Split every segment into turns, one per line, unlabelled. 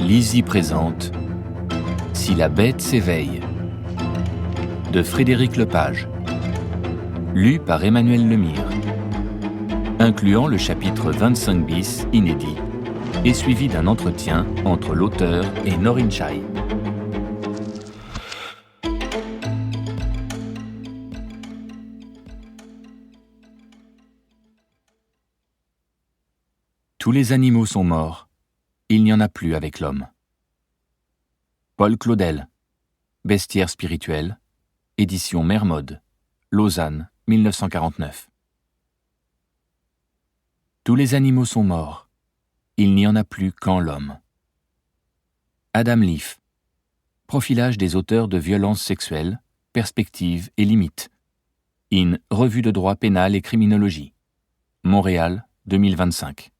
Lizzie présente Si la bête s'éveille de Frédéric Lepage, lu par Emmanuel Lemire, incluant le chapitre 25 bis inédit et suivi d'un entretien entre l'auteur et Norin Chai. Tous les animaux sont morts, il n'y en a plus avec l'homme. Paul Claudel, Bestiaire spirituel, édition Mermode, Lausanne, 1949. Tous les animaux sont morts, il n'y en a plus qu'en l'homme. Adam Leaf, Profilage des auteurs de violences sexuelles, perspectives et limites. In Revue de droit pénal et criminologie. Montréal, 2025.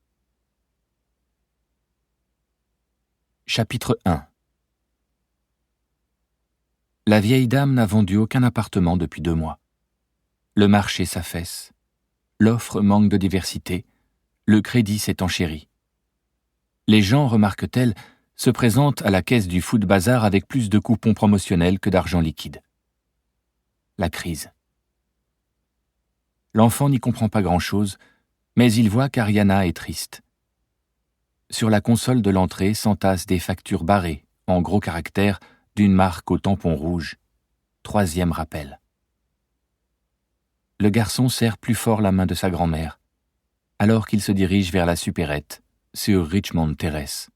Chapitre 1. La vieille dame n'a vendu aucun appartement depuis 2 mois. Le marché s'affaisse. L'offre manque de diversité. Le crédit s'est enchéri. Les gens, remarque-t-elle, se présentent à la caisse du food bazar avec plus de coupons promotionnels que d'argent liquide. La crise. L'enfant n'y comprend pas grand-chose, mais il voit qu'Ariana est triste. Sur la console de l'entrée s'entassent des factures barrées, en gros caractères, d'une marque au tampon rouge. 3e rappel. Le garçon serre plus fort la main de sa grand-mère, alors qu'il se dirige vers la supérette, sur Richmond Terrace.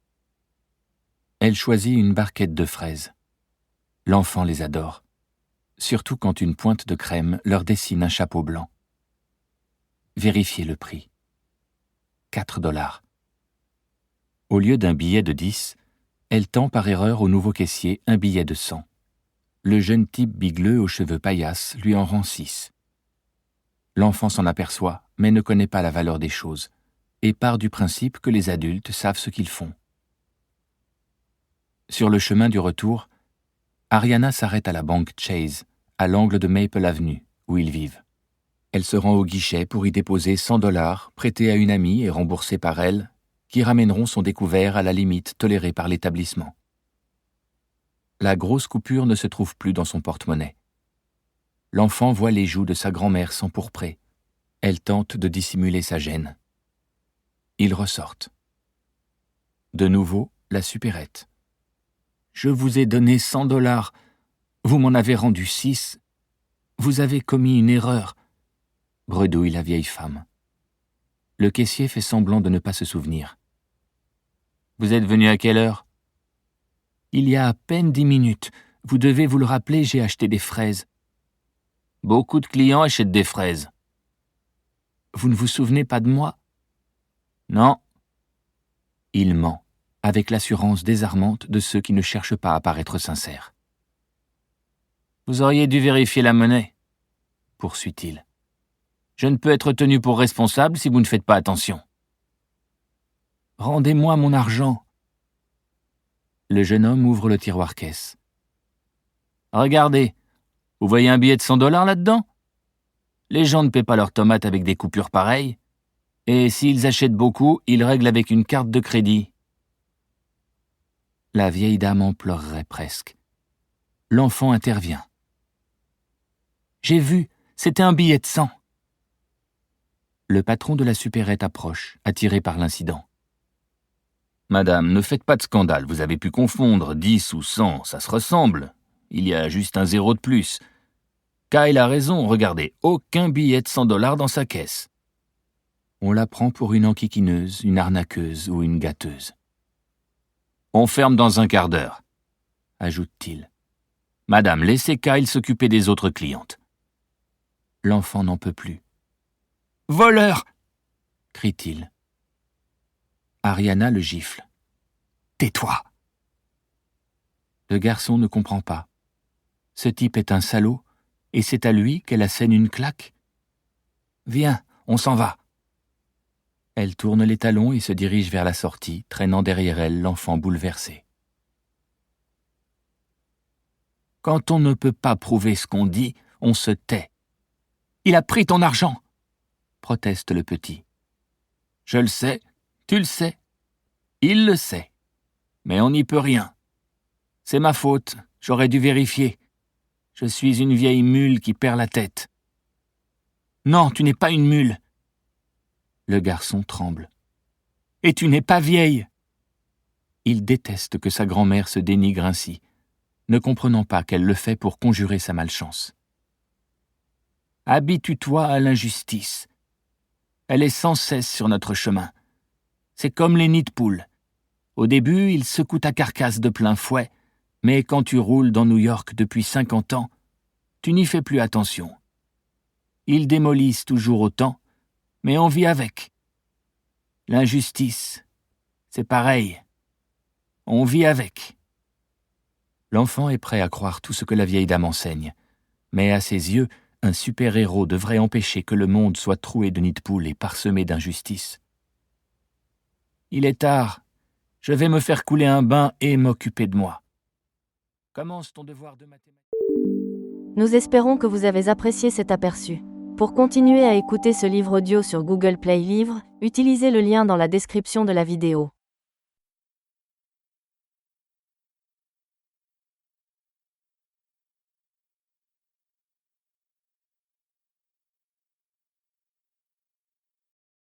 Elle choisit une barquette de fraises. L'enfant les adore, surtout quand une pointe de crème leur dessine un chapeau blanc. Vérifiez le prix. 4 $. Au lieu d'un billet de 10, elle tend par erreur au nouveau caissier un billet de 100. Le jeune type bigleux aux cheveux paillasses lui en rend 6. L'enfant s'en aperçoit, mais ne connaît pas la valeur des choses, et part du principe que les adultes savent ce qu'ils font. Sur le chemin du retour, Ariana s'arrête à la banque Chase, à l'angle de Maple Avenue, où ils vivent. Elle se rend au guichet pour y déposer 100 $ prêtés à une amie et remboursés par elle, qui ramèneront son découvert à la limite tolérée par l'établissement. La grosse coupure ne se trouve plus dans son porte-monnaie. L'enfant voit les joues de sa grand-mère s'empourprer. Elle tente de dissimuler sa gêne. Ils ressortent. De nouveau, la supérette. « Je vous ai donné 100 $. Vous m'en avez rendu 6. Vous avez commis une erreur. » bredouille la vieille femme. Le caissier fait semblant de ne pas se souvenir. « Vous êtes venu à quelle heure ?»« Il y a à peine 10 minutes. Vous devez vous le rappeler, j'ai acheté des fraises. »« Beaucoup de clients achètent des fraises. »« Vous ne vous souvenez pas de moi ?»« Non. » Il ment, avec l'assurance désarmante de ceux qui ne cherchent pas à paraître sincères. « Vous auriez dû vérifier la monnaie, » poursuit-il. « Je ne peux être tenu pour responsable si vous ne faites pas attention. »« Rendez-moi mon argent. » Le jeune homme ouvre le tiroir-caisse. « Regardez, vous voyez un billet de 100 $ là-dedans ? Les gens ne paient pas leurs tomates avec des coupures pareilles. Et s'ils achètent beaucoup, ils règlent avec une carte de crédit. » La vieille dame en pleurerait presque. L'enfant intervient. « J'ai vu, c'était un billet de 100. » Le patron de la supérette approche, attiré par l'incident. « Madame, ne faites pas de scandale, vous avez pu confondre 10 ou 100, ça se ressemble. Il y a juste un 0 de plus. Kyle a raison, regardez, aucun billet de 100 $ dans sa caisse. » On la prend pour une enquiquineuse, une arnaqueuse ou une gâteuse. « On ferme dans un quart d'heure, » ajoute-t-il. « Madame, laissez Kyle s'occuper des autres clientes. » L'enfant n'en peut plus. « Voleur !» crie-t-il. Ariana le gifle. « Tais-toi !» Le garçon ne comprend pas. Ce type est un salaud, et c'est à lui qu'elle assène une claque. « Viens, on s'en va !» Elle tourne les talons et se dirige vers la sortie, traînant derrière elle l'enfant bouleversé. « Quand on ne peut pas prouver ce qu'on dit, on se tait. Il a pris ton argent !» proteste le petit. « Je le sais, tu le sais, il le sait. Mais on n'y peut rien. C'est ma faute, j'aurais dû vérifier. Je suis une vieille mule qui perd la tête. » »« Non, tu n'es pas une mule. » Le garçon tremble. « Et tu n'es pas vieille. » Il déteste que sa grand-mère se dénigre ainsi, ne comprenant pas qu'elle le fait pour conjurer sa malchance. « Habitue-toi à l'injustice. Elle est sans cesse sur notre chemin. C'est comme les nids de poules. Au début, ils secouent ta carcasse de plein fouet, mais quand tu roules dans New York depuis 50 ans, tu n'y fais plus attention. Ils démolissent toujours autant, mais on vit avec. L'injustice, c'est pareil. On vit avec. » L'enfant est prêt à croire tout ce que la vieille dame enseigne, mais à ses yeux, un super-héros devrait empêcher que le monde soit troué de nids de poules et parsemé d'injustice. « Il est tard. Je vais me faire couler un bain et m'occuper de moi. Commence ton devoir de mathématiques. »
Nous espérons que vous avez apprécié cet aperçu. Pour continuer à écouter ce livre audio sur Google Play Livres, utilisez le lien dans la description de la vidéo.